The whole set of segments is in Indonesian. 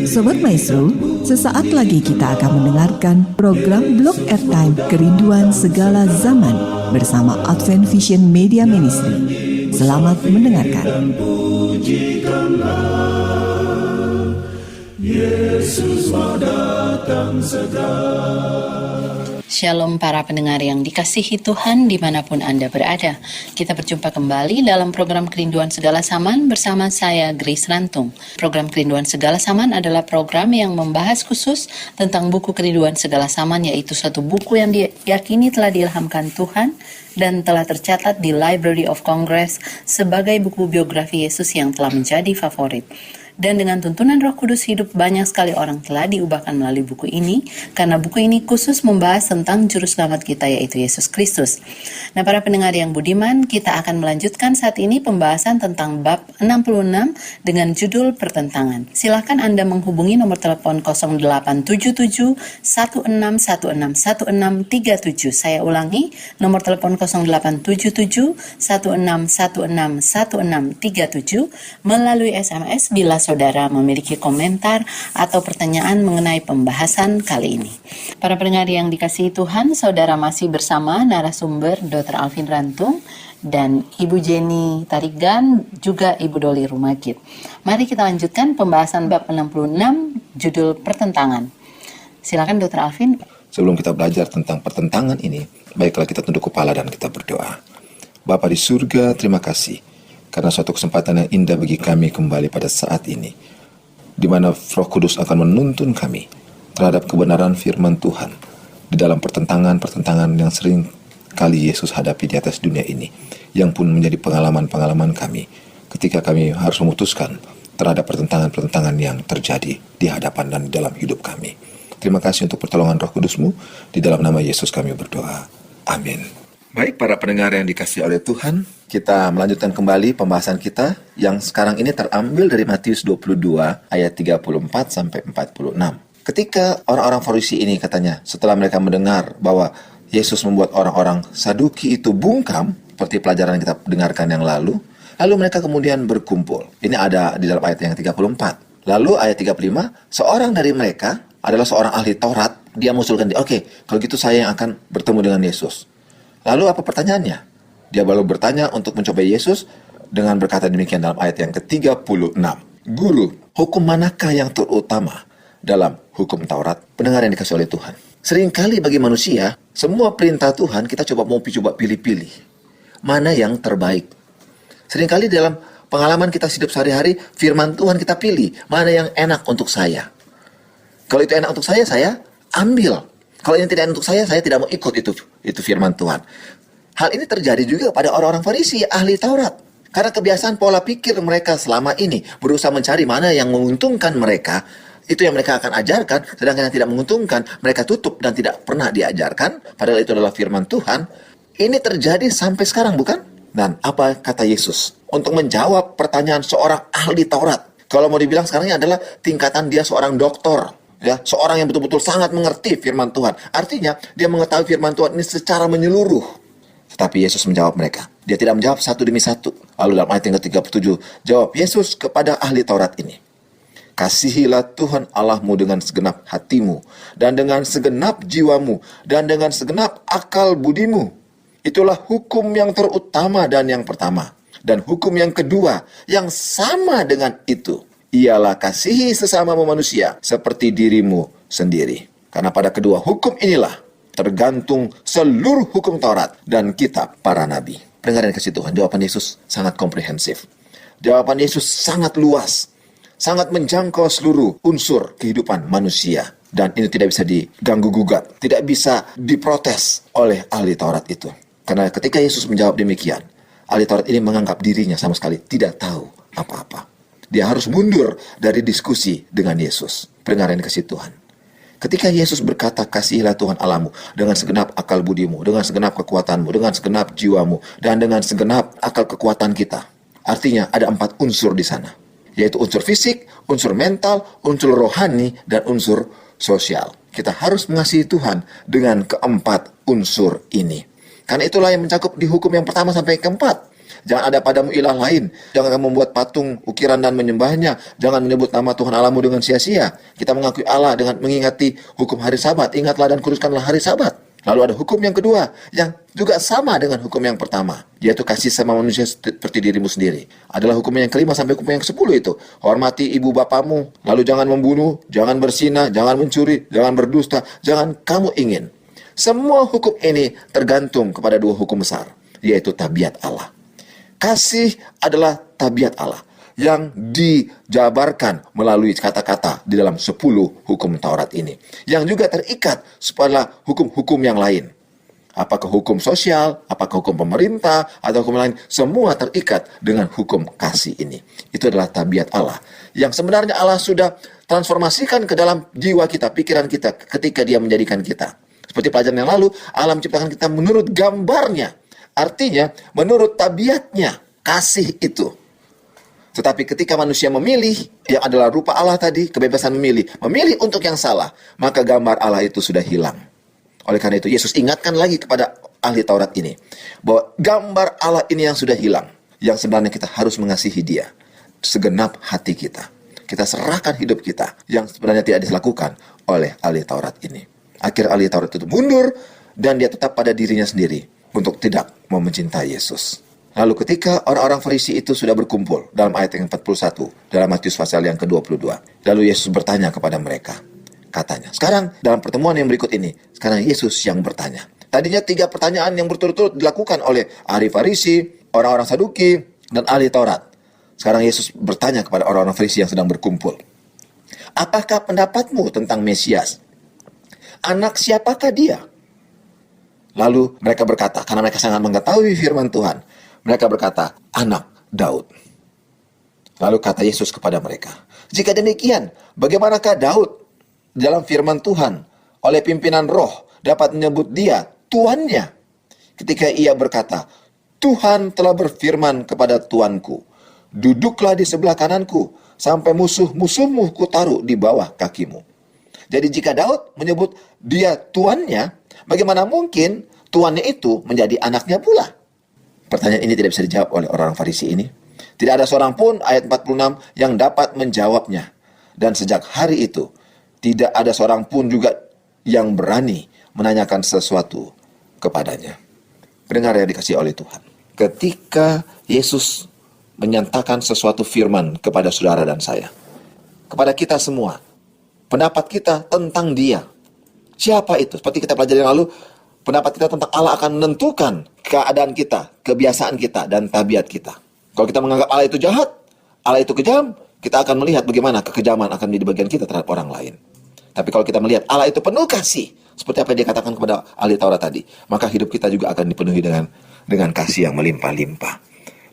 Sobat Maestro, sesaat lagi kita akan mendengarkan program Blog Airtime Kerinduan Segala Zaman bersama Advent Vision Media Ministry. Selamat mendengarkan. Yesus mau datang segera. Shalom para pendengar yang dikasihi Tuhan dimanapun Anda berada. Kita berjumpa kembali dalam program Kerinduan Segala Zaman bersama saya Grace Rantung. Program Kerinduan Segala Zaman adalah program yang membahas khusus tentang buku Kerinduan Segala Zaman, yaitu satu buku yang diyakini telah diilhamkan Tuhan dan telah tercatat di Library of Congress sebagai buku biografi Yesus yang telah menjadi favorit. Dan dengan tuntunan Roh Kudus hidup, banyak sekali orang telah diubahkan melalui buku ini, karena buku ini khusus membahas tentang Juru Selamat kita, yaitu Yesus Kristus. Nah, para pendengar yang budiman, kita akan melanjutkan saat ini pembahasan tentang bab 66 dengan judul Pertentangan. Silakan Anda menghubungi nomor telepon 0877 16161637. Saya ulangi, nomor telepon 0877 16161637 melalui SMS bila saudara memiliki komentar atau pertanyaan mengenai pembahasan kali ini. Para pendengar yang dikasihi Tuhan, saudara masih bersama narasumber Dr. Alvin Rantung dan Ibu Jenny Tarigan, juga Ibu Doli Rumagit. Mari kita lanjutkan pembahasan bab 66, judul Pertentangan. Silakan Dr. Alvin. Sebelum kita belajar tentang pertentangan ini, baiklah kita tunduk kepala dan kita berdoa. Bapa di surga, terima kasih karena suatu kesempatan yang indah bagi kami kembali pada saat ini, di mana Roh Kudus akan menuntun kami terhadap kebenaran firman Tuhan di dalam pertentangan-pertentangan yang sering kali Yesus hadapi di atas dunia ini, yang pun menjadi pengalaman-pengalaman kami ketika kami harus memutuskan terhadap pertentangan-pertentangan yang terjadi di hadapan dan di dalam hidup kami. Terima kasih untuk pertolongan Roh Kudus-Mu, di dalam nama Yesus kami berdoa. Amin. Baik para pendengar yang dikasihi oleh Tuhan, kita melanjutkan kembali pembahasan kita yang sekarang ini terambil dari Matius 22 ayat 34 sampai 46. Ketika orang-orang Farisi ini katanya setelah mereka mendengar bahwa Yesus membuat orang-orang Saduki itu bungkam, seperti pelajaran yang kita dengarkan yang lalu mereka kemudian berkumpul. Ini ada di dalam ayat yang 34. Lalu ayat 35, seorang dari mereka adalah seorang ahli Taurat. Dia mengusulkan, oke, kalau gitu saya yang akan bertemu dengan Yesus. Lalu apa pertanyaannya? Dia baru bertanya untuk mencobai Yesus dengan berkata demikian dalam ayat yang ke-36. Guru, hukum manakah yang terutama dalam hukum Taurat? Pendengar yang dikasihi oleh Tuhan, seringkali bagi manusia, semua perintah Tuhan kita coba pilih-pilih. Mana yang terbaik? Seringkali dalam pengalaman kita hidup sehari-hari, firman Tuhan kita pilih. Mana yang enak untuk saya? Kalau itu enak untuk saya ambil. Kalau ini tidak untuk saya tidak mau ikut itu firman Tuhan. Hal ini terjadi juga pada orang-orang Farisi, ahli Taurat. Karena kebiasaan pola pikir mereka selama ini berusaha mencari mana yang menguntungkan mereka, itu yang mereka akan ajarkan, sedangkan yang tidak menguntungkan mereka tutup dan tidak pernah diajarkan, padahal itu adalah firman Tuhan. Ini terjadi sampai sekarang, bukan? Dan apa kata Yesus untuk menjawab pertanyaan seorang ahli Taurat? Kalau mau dibilang sekarang ini adalah tingkatan dia seorang doktor. Ya, seorang yang betul-betul sangat mengerti firman Tuhan. Artinya, dia mengetahui firman Tuhan ini secara menyeluruh. Tetapi Yesus menjawab mereka. Dia tidak menjawab satu demi satu. Lalu dalam ayat yang ke-37, jawab Yesus kepada ahli Taurat ini. Kasihilah Tuhan Allahmu dengan segenap hatimu, dan dengan segenap jiwamu, dan dengan segenap akal budimu. Itulah hukum yang terutama dan yang pertama. Dan hukum yang kedua, yang sama dengan itu, ialah kasihi sesamamu manusia seperti dirimu sendiri. Karena pada kedua hukum inilah tergantung seluruh hukum Taurat dan kitab para nabi. Pendengar yang kasih Tuhan, jawaban Yesus sangat komprehensif. Jawaban Yesus sangat luas, sangat menjangkau seluruh unsur kehidupan manusia. Dan ini tidak bisa diganggu-gugat, tidak bisa diprotes oleh ahli Taurat itu. Karena ketika Yesus menjawab demikian, ahli Taurat ini menganggap dirinya sama sekali tidak tahu apa-apa. Dia harus mundur dari diskusi dengan Yesus. Pendengar yang dikasihi Tuhan, ketika Yesus berkata, kasihilah Tuhan Allahmu dengan segenap akal budimu, dengan segenap kekuatanmu, dengan segenap jiwamu, dan dengan segenap akal kekuatan kita. Artinya ada 4 unsur di sana, yaitu unsur fisik, unsur mental, unsur rohani, dan unsur sosial. Kita harus mengasihi Tuhan dengan keempat unsur ini. Karena itulah yang mencakup di hukum yang pertama sampai keempat. Jangan ada padamu ilah lain. Jangan kamu membuat patung ukiran dan menyembahnya. Jangan menyebut nama Tuhan Allahmu dengan sia-sia. Kita mengakui Allah dengan mengingati hukum hari Sabat. Ingatlah dan kuduskanlah hari Sabat. Lalu ada hukum yang kedua, yang juga sama dengan hukum yang pertama, yaitu kasih sama manusia seperti dirimu sendiri. Adalah hukum yang kelima sampai hukum yang ke-10 itu. Hormati ibu bapamu, lalu jangan membunuh, jangan berzina, jangan mencuri, jangan berdusta, jangan kamu ingin. Semua hukum ini tergantung kepada dua hukum besar, yaitu tabiat Allah. Kasih adalah tabiat Allah yang dijabarkan melalui kata-kata di dalam 10 hukum Taurat ini, yang juga terikat pada hukum-hukum yang lain. Apakah hukum sosial, apakah hukum pemerintah, atau hukum lain, semua terikat dengan hukum kasih ini. Itu adalah tabiat Allah, yang sebenarnya Allah sudah transformasikan ke dalam jiwa kita, pikiran kita, ketika Dia menjadikan kita. Seperti pelajaran yang lalu, Allah menciptakan kita menurut gambarnya, artinya menurut tabiatnya, kasih itu. Tetapi ketika manusia memilih, yang adalah rupa Allah tadi, kebebasan memilih untuk yang salah, maka gambar Allah itu sudah hilang. Oleh karena itu, Yesus ingatkan lagi kepada ahli Taurat ini, bahwa gambar Allah ini yang sudah hilang, yang sebenarnya kita harus mengasihi Dia segenap hati kita. Kita serahkan hidup kita, yang sebenarnya tidak dilakukan oleh ahli Taurat ini. Akhir ahli Taurat itu mundur, dan dia tetap pada dirinya sendiri, untuk tidak mau mencintai Yesus. Lalu ketika orang-orang Farisi itu sudah berkumpul dalam ayat yang 41, dalam Matius pasal yang ke-22, lalu Yesus bertanya kepada mereka. Katanya, sekarang dalam pertemuan yang berikut ini, sekarang Yesus yang bertanya. Tadinya 3 pertanyaan yang berturut-turut dilakukan oleh ahli Farisi, orang-orang Saduki, dan ahli Taurat. Sekarang Yesus bertanya kepada orang-orang Farisi yang sedang berkumpul. Apakah pendapatmu tentang Mesias? Anak siapakah dia? Lalu mereka berkata, karena mereka sangat mengetahui firman Tuhan, mereka berkata, anak Daud. Lalu kata Yesus kepada mereka, jika demikian, bagaimanakah Daud dalam firman Tuhan oleh pimpinan roh dapat menyebut dia tuannya? Ketika ia berkata, Tuhan telah berfirman kepada tuanku, duduklah di sebelah kananku, sampai musuh-musuhmu kutaruh di bawah kakimu. Jadi jika Daud menyebut dia tuannya, bagaimana mungkin tuannya itu menjadi anaknya pula? Pertanyaan ini tidak bisa dijawab oleh orang Farisi ini. Tidak ada seorang pun, ayat 46, yang dapat menjawabnya. Dan sejak hari itu, tidak ada seorang pun juga yang berani menanyakan sesuatu kepadanya. Pendengar yang dikasihi oleh Tuhan. Ketika Yesus menyatakan sesuatu firman kepada saudara dan saya, kepada kita semua, pendapat kita tentang Dia. Siapa itu? Seperti kita pelajari yang lalu, pendapat kita tentang Allah akan menentukan keadaan kita, kebiasaan kita, dan tabiat kita. Kalau kita menganggap Allah itu jahat, Allah itu kejam, kita akan melihat bagaimana kekejaman akan menjadi bagian kita terhadap orang lain. Tapi kalau kita melihat Allah itu penuh kasih, seperti apa yang dia katakan kepada ahli Taurat tadi, maka hidup kita juga akan dipenuhi dengan kasih yang melimpah-limpah.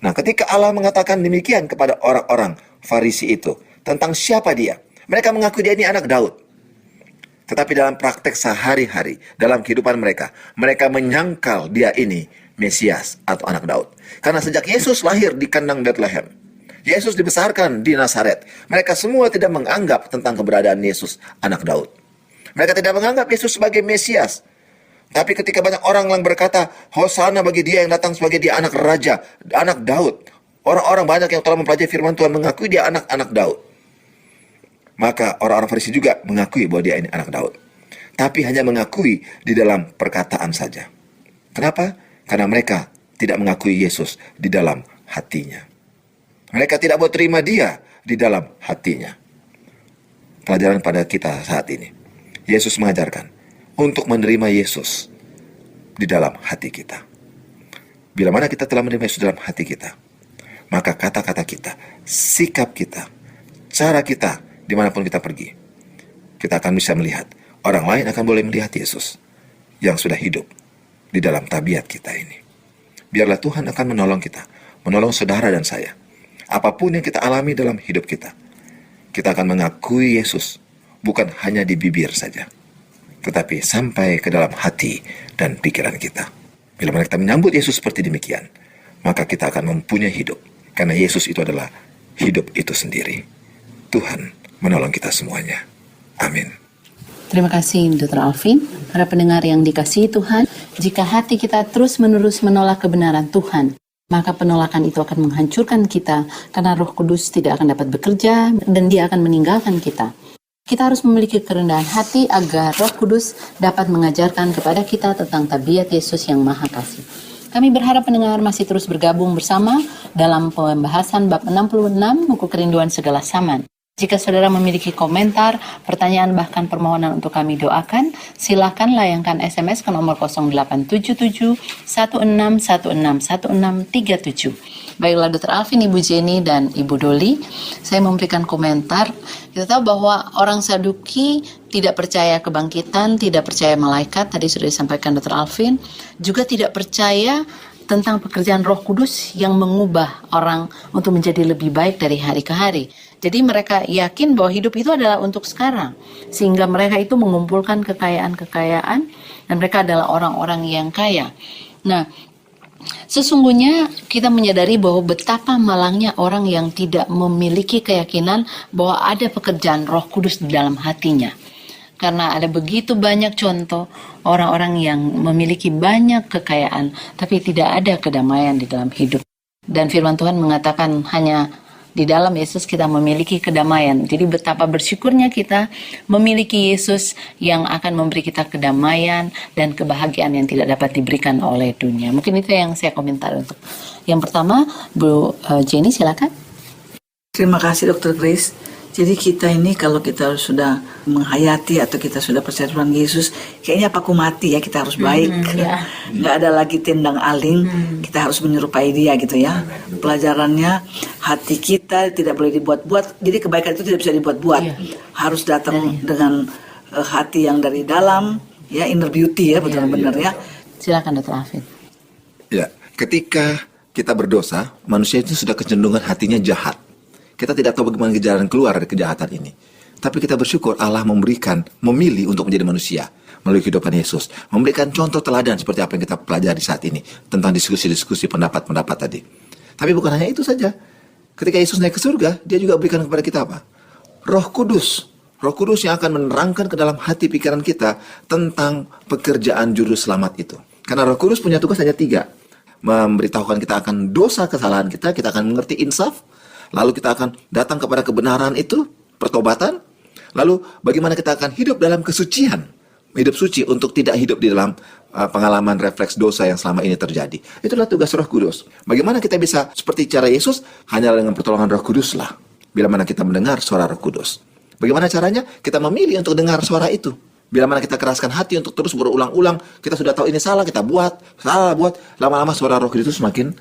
Nah, ketika Allah mengatakan demikian kepada orang-orang Farisi itu, tentang siapa dia, mereka mengaku dia ini anak Daud. Tetapi dalam praktek sehari-hari, dalam kehidupan mereka, mereka menyangkal dia ini Mesias atau anak Daud. Karena sejak Yesus lahir di kandang Bethlehem, Yesus dibesarkan di Nazaret, mereka semua tidak menganggap tentang keberadaan Yesus anak Daud. Mereka tidak menganggap Yesus sebagai Mesias. Tapi ketika banyak orang yang berkata, Hosana bagi dia yang datang sebagai dia anak raja, anak Daud. Orang-orang banyak yang telah mempelajari firman Tuhan mengakui dia anak-anak Daud. Maka orang-orang Farisi juga mengakui bahwa dia ini anak Daud. Tapi hanya mengakui di dalam perkataan saja. Kenapa? Karena mereka tidak mengakui Yesus di dalam hatinya. Mereka tidak mau terima dia di dalam hatinya. Pelajaran pada kita saat ini. Yesus mengajarkan untuk menerima Yesus di dalam hati kita. Bila mana kita telah menerima Yesus dalam hati kita, maka kata-kata kita, sikap kita, cara kita, dimanapun kita pergi, kita akan bisa melihat, orang lain akan boleh melihat Yesus yang sudah hidup di dalam tabiat kita ini. Biarlah Tuhan akan menolong kita, menolong saudara dan saya. Apapun yang kita alami dalam hidup kita akan mengakui Yesus, bukan hanya di bibir saja, tetapi sampai ke dalam hati dan pikiran kita. Bila mana kita menyambut Yesus seperti demikian, maka kita akan mempunyai hidup, karena Yesus itu adalah hidup itu sendiri. Tuhan menolong kita semuanya. Amin. Terima kasih Dr. Alvin. Para pendengar yang dikasihi Tuhan, jika hati kita terus-menerus menolak kebenaran Tuhan, maka penolakan itu akan menghancurkan kita karena Roh Kudus tidak akan dapat bekerja dan dia akan meninggalkan kita. Kita harus memiliki kerendahan hati agar Roh Kudus dapat mengajarkan kepada kita tentang tabiat Yesus yang Maha Kasih. Kami berharap pendengar masih terus bergabung bersama dalam pembahasan bab 66 buku Kerinduan Segala Zaman. Jika saudara memiliki komentar, pertanyaan, bahkan permohonan untuk kami doakan, silakan layangkan SMS ke nomor 0877 16161637. Baiklah Dr. Alvin, Ibu Jenny, dan Ibu Doli, saya memberikan komentar. Kita tahu bahwa orang Saduki tidak percaya kebangkitan, tidak percaya malaikat, tadi sudah disampaikan Dr. Alvin, juga tidak percaya tentang pekerjaan Roh Kudus yang mengubah orang untuk menjadi lebih baik dari hari ke hari. Jadi mereka yakin bahwa hidup itu adalah untuk sekarang, sehingga mereka itu mengumpulkan kekayaan-kekayaan dan mereka adalah orang-orang yang kaya. Nah, sesungguhnya kita menyadari bahwa betapa malangnya orang yang tidak memiliki keyakinan bahwa ada pekerjaan Roh Kudus di dalam hatinya. Karena ada begitu banyak contoh orang-orang yang memiliki banyak kekayaan tapi tidak ada kedamaian di dalam hidup. Dan firman Tuhan mengatakan hanya di dalam Yesus kita memiliki kedamaian. Jadi betapa bersyukurnya kita memiliki Yesus yang akan memberi kita kedamaian dan kebahagiaan yang tidak dapat diberikan oleh dunia. Mungkin itu yang saya komentar untuk yang pertama. Bu Jenny, silakan. Terima kasih Dr. Grace. Jadi kita ini kalau kita sudah menghayati atau kita sudah percaya Tuhan Yesus, kayaknya paku mati ya, kita harus baik. Nggak ada lagi tendang aling, kita harus menyerupai dia gitu ya. Pelajarannya hati kita tidak boleh dibuat-buat, jadi kebaikan itu tidak bisa dibuat-buat. Harus datang dengan hati yang dari dalam, ya, inner beauty ya, benar-benar ya. Silakan Dr. Alvin. Ya, ketika kita berdosa, manusia itu sudah kecenderungan hatinya jahat. Kita tidak tahu bagaimana jalan keluar dari kejahatan ini. Tapi kita bersyukur Allah memilih untuk menjadi manusia melalui kehidupan Yesus. Memberikan contoh teladan seperti apa yang kita pelajari saat ini. Tentang diskusi-diskusi pendapat-pendapat tadi. Tapi bukan hanya itu saja. Ketika Yesus naik ke surga, dia juga berikan kepada kita apa? Roh Kudus. Roh Kudus yang akan menerangkan ke dalam hati pikiran kita tentang pekerjaan juru selamat itu. Karena Roh Kudus punya tugas hanya 3. Memberitahukan kita akan dosa kesalahan kita akan mengerti insaf. Lalu kita akan datang kepada kebenaran itu, pertobatan. Lalu bagaimana kita akan hidup dalam kesucian. Hidup suci untuk tidak hidup di dalam pengalaman refleks dosa yang selama ini terjadi. Itulah tugas Roh Kudus. Bagaimana kita bisa seperti cara Yesus, hanya dengan pertolongan Roh Kudus lah. Bila mana kita mendengar suara Roh Kudus. Bagaimana caranya? Kita memilih untuk dengar suara itu. Bila mana kita keraskan hati untuk terus berulang-ulang, kita sudah tahu ini salah, kita salah buat. Lama-lama suara Roh Kudus makin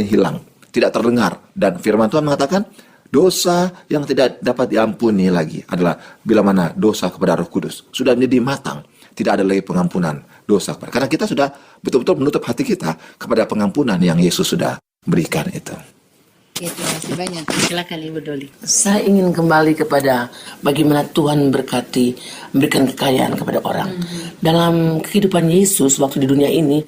hilang. Tidak terdengar. Dan firman Tuhan mengatakan dosa yang tidak dapat diampuni lagi adalah bila mana dosa kepada Roh Kudus sudah menjadi matang, tidak ada lagi pengampunan dosa. Karena kita sudah betul-betul menutup hati kita kepada pengampunan yang Yesus sudah berikan itu. Terima kasih banyak. Silakan Ibu Doli. Saya ingin kembali kepada bagaimana Tuhan berkati, memberikan kekayaan kepada orang. Dalam kehidupan Yesus waktu di dunia ini,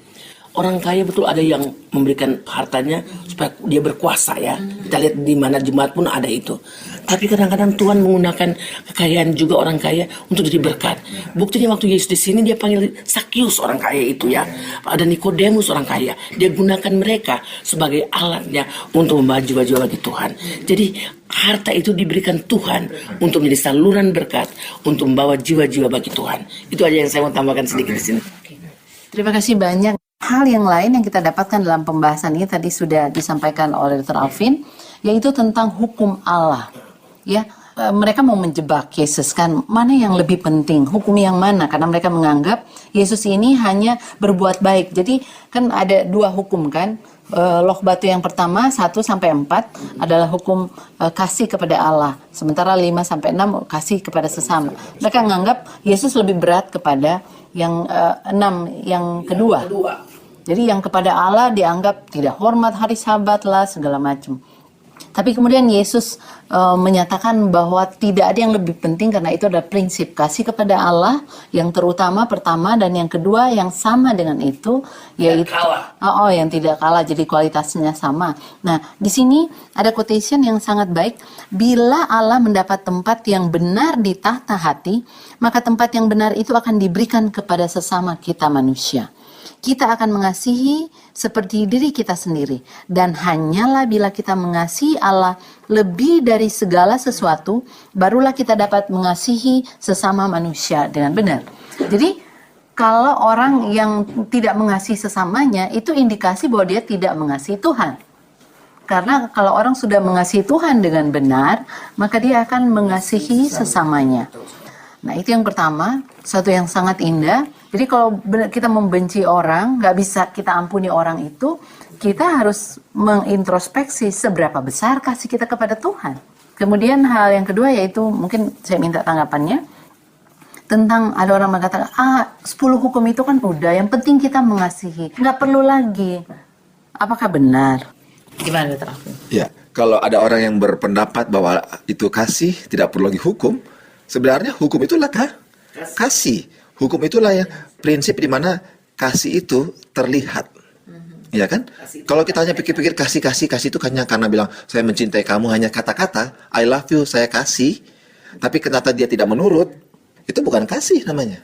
orang kaya betul ada yang memberikan hartanya supaya dia berkuasa ya. Kita lihat di mana jemaat pun ada itu. Tapi kadang-kadang Tuhan menggunakan kekayaan juga orang kaya untuk jadi berkat. Buktinya waktu Yesus di sini dia panggil Sakius orang kaya itu ya. Ada Nikodemus orang kaya. Dia gunakan mereka sebagai alatnya untuk membawa jiwa-jiwa bagi Tuhan. Jadi harta itu diberikan Tuhan untuk menjadi saluran berkat untuk membawa jiwa-jiwa bagi Tuhan. Itu aja yang saya mau tambahkan sedikit di sini. Terima kasih banyak. Hal yang lain yang kita dapatkan dalam pembahasan ini tadi sudah disampaikan oleh Dr. Alvin, yaitu tentang hukum Allah. Ya, mereka mau menjebak Yesus kan, mana yang lebih penting, hukum yang mana? Karena mereka menganggap Yesus ini hanya berbuat baik. Jadi kan ada 2 hukum kan. Loh batu yang pertama 1-4 adalah hukum kasih kepada Allah. Sementara 5-6 kasih kepada sesama. Mereka menganggap Yesus lebih berat kepada yang 6, yang kedua. Jadi yang kepada Allah dianggap tidak hormat hari Sabat lah segala macam. Tapi kemudian Yesus menyatakan bahwa tidak ada yang lebih penting karena itu adalah prinsip kasih kepada Allah yang terutama pertama, dan yang kedua yang sama dengan itu yaitu yang tidak kalah, jadi kualitasnya sama. Nah, di sini ada quotation yang sangat baik. Bila Allah mendapat tempat yang benar di tahta hati, maka tempat yang benar itu akan diberikan kepada sesama kita manusia. kita akan mengasihi seperti diri kita sendiri. Dan hanyalah bila kita mengasihi Allah lebih dari segala sesuatu, barulah kita dapat mengasihi sesama manusia dengan benar. Jadi, kalau orang yang tidak mengasihi sesamanya, itu indikasi bahwa dia tidak mengasihi Tuhan. Karena kalau orang sudah mengasihi Tuhan dengan benar, maka dia akan mengasihi sesamanya. Nah, itu yang pertama, satu yang sangat indah. Jadi kalau kita membenci orang, nggak bisa kita ampuni orang itu, kita harus mengintrospeksi seberapa besar kasih kita kepada Tuhan. Kemudian hal yang kedua yaitu, mungkin saya minta tanggapannya, tentang ada orang mengatakan, 10 hukum itu kan udah, yang penting kita mengasihi, nggak perlu lagi. Apakah benar? Gimana Dr. Alvin? Ya, kalau ada orang yang berpendapat bahwa itu kasih, tidak perlu lagi hukum, sebenarnya hukum itulah kasih. Hukum itulah yang prinsip di mana kasih itu terlihat. Ya kan? Kalau kita hanya pikir-pikir kasih itu hanya karena bilang, saya mencintai kamu, hanya kata-kata, I love you, saya kasih, tapi ternyata dia tidak menurut, itu bukan kasih namanya.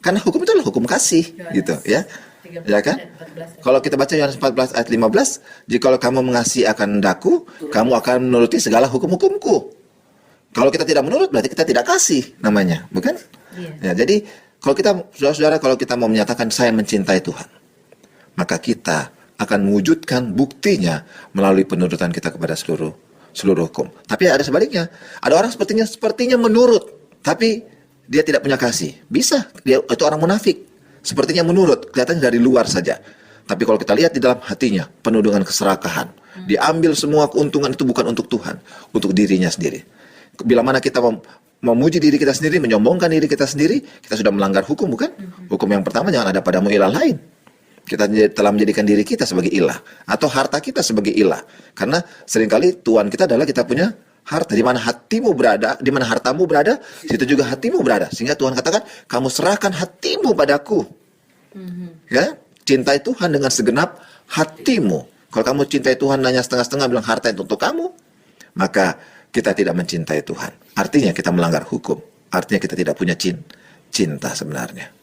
Karena hukum itulah hukum kasih, gitu ya. Ya kan? Kalau kita baca Yohanes 14 ayat 15, jikalau kamu mengasihi akan hendaku, kamu akan menuruti segala hukum-hukumku. Kalau kita tidak menurut, berarti kita tidak kasih namanya, bukan? Ya, jadi kalau kita, saudara-saudara, kalau kita mau menyatakan saya mencintai Tuhan, maka kita akan mewujudkan buktinya melalui penurutan kita kepada seluruh hukum. Tapi ada sebaliknya, ada orang sepertinya menurut, tapi dia tidak punya kasih. Bisa, dia itu orang munafik. Sepertinya menurut, kelihatannya dari luar saja. Tapi kalau kita lihat di dalam hatinya, penuh dengan keserakahan. Diambil semua keuntungan itu bukan untuk Tuhan, untuk dirinya sendiri. Bila mana kita memuji diri kita sendiri, menyombongkan diri kita sendiri, kita sudah melanggar hukum, bukan? Hukum yang pertama, jangan ada padamu ilah lain. Kita telah menjadikan diri kita sebagai ilah, atau harta kita sebagai ilah. Karena seringkali Tuhan kita adalah kita punya harta. Di mana hatimu berada, di mana hartamu berada, situ juga hatimu berada. Sehingga Tuhan katakan, kamu serahkan hatimu padaku. Ya, cintai Tuhan dengan segenap hatimu. Kalau kamu cintai Tuhan hanya setengah-setengah bilang harta itu untuk kamu, maka kita tidak mencintai Tuhan. Artinya kita melanggar hukum. Artinya kita tidak punya cinta sebenarnya.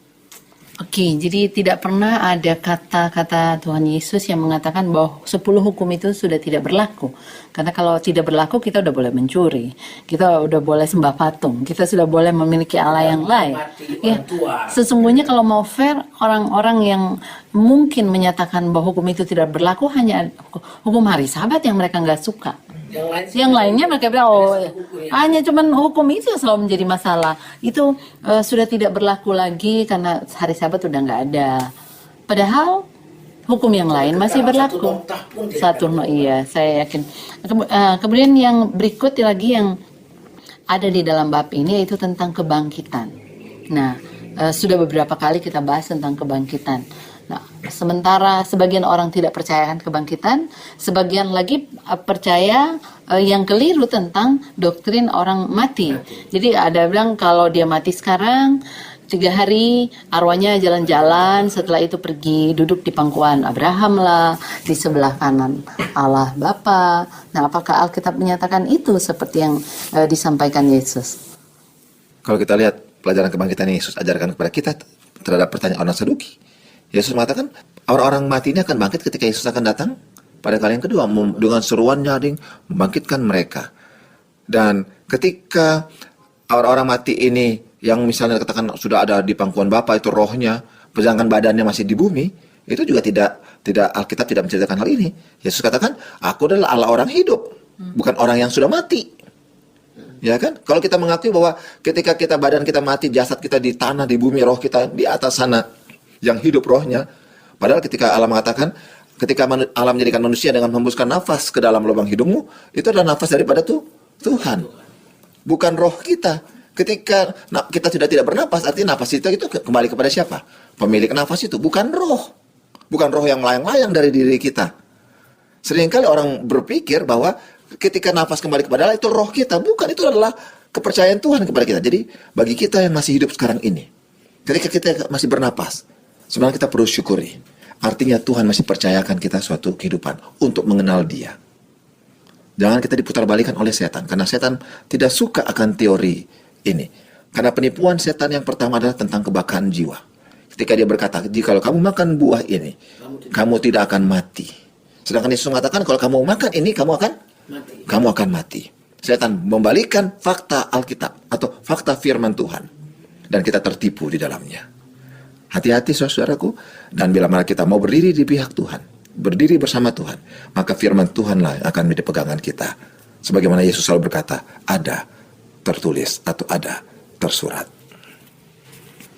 Oke, jadi tidak pernah ada kata-kata Tuhan Yesus yang mengatakan bahwa 10 hukum itu sudah tidak berlaku. Karena kalau tidak berlaku, kita udah boleh mencuri, kita udah boleh sembah patung, kita sudah boleh memiliki Allah yang lain. Ya, sesungguhnya kalau mau fair, orang-orang yang mungkin menyatakan bahwa hukum itu tidak berlaku hanya hukum hari Sabat yang mereka nggak suka. Yang lainnya mereka bilang, hanya cuman hukum itu yang selalu menjadi masalah. Itu sudah tidak berlaku lagi karena hari Sabat udah nggak ada. Padahal hukum yang lain masih berlaku. Iya, saya yakin. Kemudian yang berikut lagi yang ada di dalam bab ini yaitu tentang kebangkitan. Nah, sudah beberapa kali kita bahas tentang kebangkitan. Nah, sementara sebagian orang tidak percayakan kebangkitan, sebagian lagi percaya yang keliru tentang doktrin orang mati. Jadi ada bilang kalau dia mati sekarang, 3 hari arwahnya jalan-jalan, setelah itu pergi duduk di pangkuan Abraham lah, di sebelah kanan Allah Bapa. Nah, apakah Alkitab menyatakan itu seperti yang disampaikan Yesus? Kalau kita lihat pelajaran kebangkitan Yesus ajarkan kepada kita terhadap pertanyaan orang Saduki, Yesus mengatakan orang-orang mati ini akan bangkit ketika Yesus akan datang pada kali yang kedua dengan seruan nyaring membangkitkan mereka. Dan ketika orang-orang mati ini yang misalnya katakan sudah ada di pangkuan Bapa itu rohnya, sedangkan badannya masih di bumi, itu juga tidak Alkitab tidak menceritakan hal ini. Yesus katakan, aku adalah Allah orang hidup, bukan orang yang sudah mati. Ya kan? Kalau kita mengakui bahwa ketika badan kita mati, jasad kita di tanah, di bumi, roh kita di atas sana, yang hidup rohnya. Padahal ketika Allah mengatakan, ketika Allah menjadikan manusia dengan membuskan nafas ke dalam lubang hidungmu, itu adalah nafas daripada Tuhan, bukan roh kita. Ketika kita sudah tidak bernapas, artinya nafas itu kembali kepada siapa? Pemilik nafas itu, bukan roh yang melayang-layang dari diri kita. Seringkali orang berpikir bahwa ketika nafas kembali kepada Allah itu roh kita, bukan, itu adalah kepercayaan Tuhan kepada kita. Jadi bagi kita yang masih hidup sekarang ini, ketika kita masih bernapas, sebenarnya kita perlu syukuri. Artinya Tuhan masih percayakan kita suatu kehidupan untuk mengenal Dia. Jangan kita diputar balikan oleh setan, karena setan tidak suka akan teori ini. Karena penipuan setan yang pertama adalah tentang kebakaran jiwa. ketika dia berkata, jikalau kamu makan buah ini, kamu tidak akan mati. Sedangkan Yesus mengatakan, kalau kamu makan ini, kamu akan mati. Setan membalikkan fakta Alkitab atau fakta firman Tuhan, dan kita tertipu di dalamnya. Hati-hati saudaraku, dan bila mana kita mau berdiri di pihak Tuhan, berdiri bersama Tuhan, maka firman Tuhanlah yang akan menjadi pegangan kita. Sebagaimana Yesus selalu berkata, ada tertulis atau ada tersurat.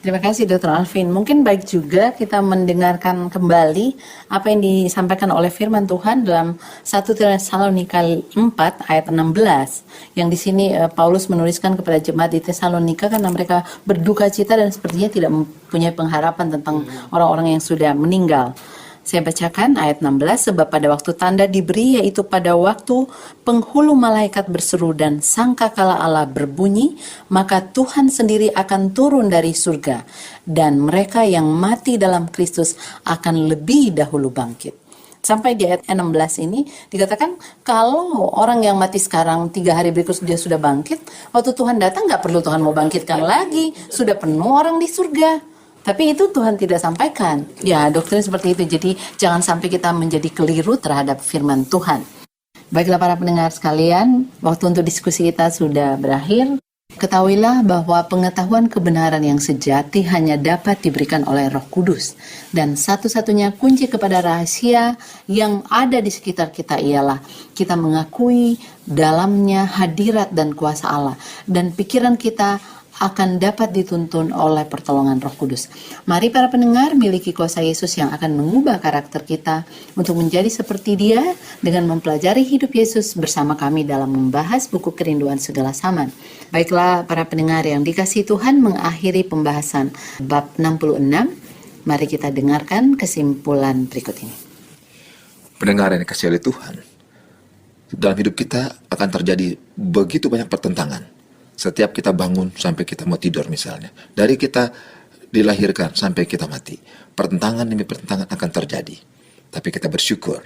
Terima kasih Dr. Alvin. Mungkin baik juga kita mendengarkan kembali apa yang disampaikan oleh firman Tuhan dalam 1 Tesalonika 4 ayat 16. Yang di sini Paulus menuliskan kepada jemaat di Tesalonika karena mereka berduka cita dan sepertinya tidak mempunyai pengharapan tentang orang-orang yang sudah meninggal. Saya bacakan ayat 16, sebab pada waktu tanda diberi, yaitu pada waktu penghulu malaikat berseru dan sangkakala Allah berbunyi, maka Tuhan sendiri akan turun dari surga, dan mereka yang mati dalam Kristus akan lebih dahulu bangkit. Sampai di ayat 16 ini dikatakan kalau orang yang mati sekarang 3 hari berikut dia sudah bangkit, waktu Tuhan datang gak perlu Tuhan mau bangkitkan lagi, sudah penuh orang di surga. Tapi itu Tuhan tidak sampaikan. Ya, doktrin seperti itu. Jadi jangan sampai kita menjadi keliru terhadap firman Tuhan. Baiklah para pendengar sekalian, waktu untuk diskusi kita sudah berakhir. Ketahuilah bahwa pengetahuan kebenaran yang sejati hanya dapat diberikan oleh Roh Kudus. Dan satu-satunya kunci kepada rahasia yang ada di sekitar kita ialah kita mengakui dalamnya hadirat dan kuasa Allah. Dan pikiran kita akan dapat dituntun oleh pertolongan Roh Kudus. Mari para pendengar miliki kuasa Yesus yang akan mengubah karakter kita untuk menjadi seperti Dia dengan mempelajari hidup Yesus bersama kami dalam membahas buku Kerinduan Segala Zaman. Baiklah para pendengar yang dikasihi Tuhan, mengakhiri pembahasan bab 66. Mari kita dengarkan kesimpulan berikut ini. Pendengar yang dikasihi oleh Tuhan, dalam hidup kita akan terjadi begitu banyak pertentangan. Setiap kita bangun sampai kita mau tidur misalnya. Dari kita dilahirkan sampai kita mati. Pertentangan demi pertentangan akan terjadi. Tapi kita bersyukur.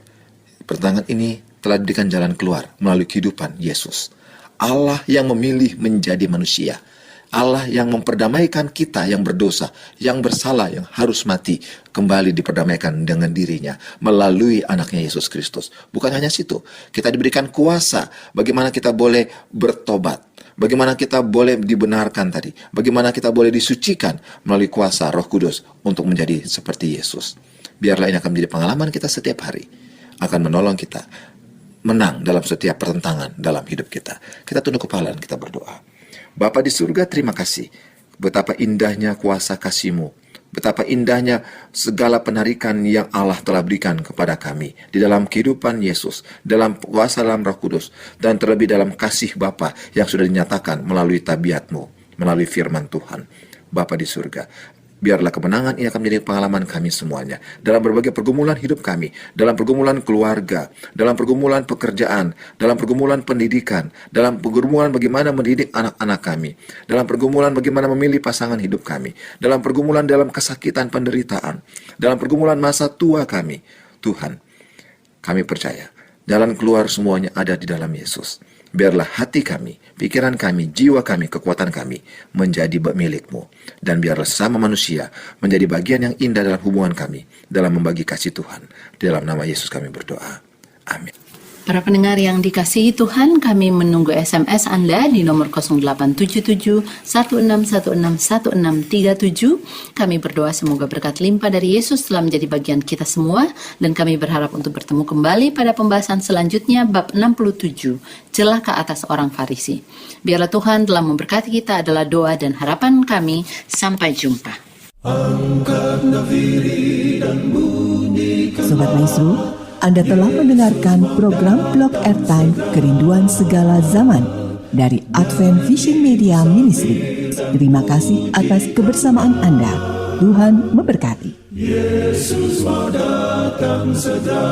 Pertentangan ini telah diberikan jalan keluar melalui kehidupan Yesus. Allah yang memilih menjadi manusia. Allah yang memperdamaikan kita yang berdosa, yang bersalah, yang harus mati, kembali diperdamaikan dengan dirinya melalui anaknya Yesus Kristus. Bukan hanya situ, kita diberikan kuasa bagaimana kita boleh bertobat, bagaimana kita boleh dibenarkan tadi, bagaimana kita boleh disucikan melalui kuasa Roh Kudus untuk menjadi seperti Yesus. Biarlah ini akan menjadi pengalaman kita setiap hari, akan menolong kita menang dalam setiap pertentangan dalam hidup kita. Kita tunduk kepala dan kita berdoa. Bapa di surga, terima kasih. Betapa indahnya kuasa kasih-Mu. Betapa indahnya segala penarikan yang Allah telah berikan kepada kami. Di dalam kehidupan Yesus, dalam kuasa dalam Roh Kudus, dan terlebih dalam kasih Bapa yang sudah dinyatakan melalui tabiat-Mu, melalui firman Tuhan. Bapa di surga, biarlah kemenangan ini akan menjadi pengalaman kami semuanya. Dalam berbagai pergumulan hidup kami, dalam pergumulan keluarga, dalam pergumulan pekerjaan, dalam pergumulan pendidikan, dalam pergumulan bagaimana mendidik anak-anak kami, dalam pergumulan bagaimana memilih pasangan hidup kami, dalam pergumulan dalam kesakitan penderitaan, dalam pergumulan masa tua kami. Tuhan, kami percaya, jalan keluar semuanya ada di dalam Yesus. Biarlah hati kami, pikiran kami, jiwa kami, kekuatan kami menjadi milik-Mu. Dan biarlah sesama manusia menjadi bagian yang indah dalam hubungan kami, dalam membagi kasih Tuhan. Dalam nama Yesus kami berdoa. Amin. Para pendengar yang dikasihi Tuhan, kami menunggu SMS Anda di nomor 0877 1616 1637. Kami berdoa semoga berkat limpah dari Yesus telah menjadi bagian kita semua, dan kami berharap untuk bertemu kembali pada pembahasan selanjutnya bab 67, celaka atas orang Farisi. Biarlah Tuhan telah memberkati kita adalah doa dan harapan kami. Sampai jumpa. Sobat Maestro, Anda telah mendengarkan program Blog Airtime Kerinduan Segala Zaman dari Advent Vision Media Ministry. Terima kasih atas kebersamaan Anda. Tuhan memberkati. Yesus mau datang segera.